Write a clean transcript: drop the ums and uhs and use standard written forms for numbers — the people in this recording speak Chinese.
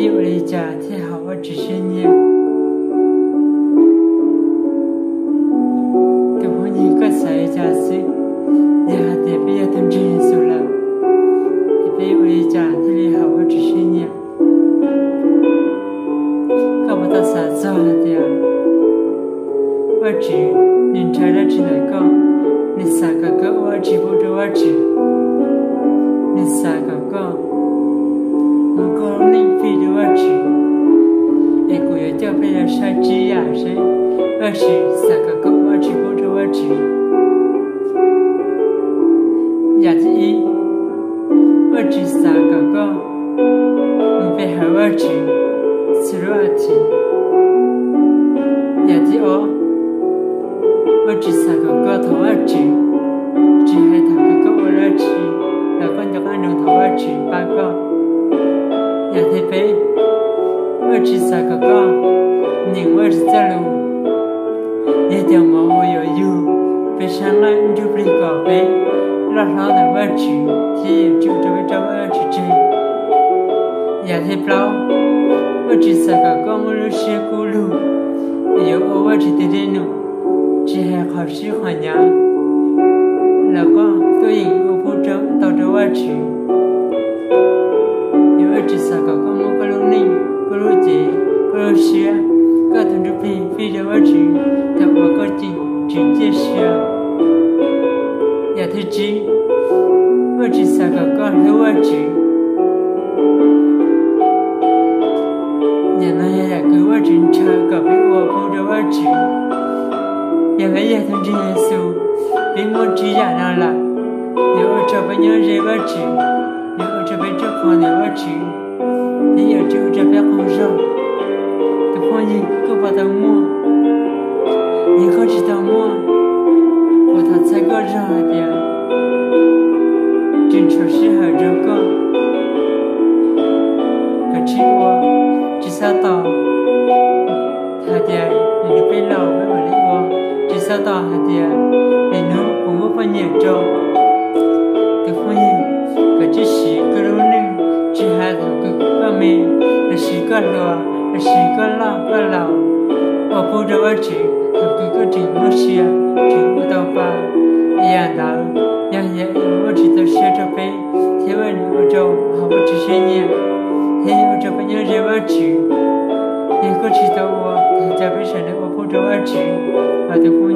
有了家太好，我只是你。都和你个谁家是，也还得不要同真数了。也有了家特别好，我只是你。搞不到啥子好的呀，我只你拆了只能搞，你啥个搞我只不着我只，你啥个搞，我搞你非着我只，一个月就被人杀鸡呀谁，我是啥个搞我只不着我只，呀子一，我只啥个搞，你别害我只。是热题，也第二，我只三个个头二只还他个我二只，老公就按照头二只八个，也第背，我只三个个，你我是在路，也条毛我有，背上来你就不能搞背，老上的我只，天就这位找我二只只，也第不了。我只三个高木路是咕噜，有我只得的路，只还好喜欢呀。老公都因我不着到着我去，有我只三个高木咕噜林、咕噜姐、咕噜是，各同志非着我去，但我个直接是，也特知，我只三个高头我去。给我侦查搞被我抱着我吃，因为也同这耶稣被我吃下来了，有我这边有人我吃，有我这边这狂的我吃，也有这边红烧，都欢迎给我的馍，你可知道馍？我他才个热的，真说是好这个，可吃我只想到。他的你被老被我的我，至少到他的你能跟我分研究，的婚姻，可只是个路人，只还头个妹，那是个老，那是个老，我不着我吃，头个真不是，真不到吧，一样大，样也我知道写着背，天文我就好不只是你，还有这朋友让我吃。你可知道我，他家背上的我不着我吃，我的婚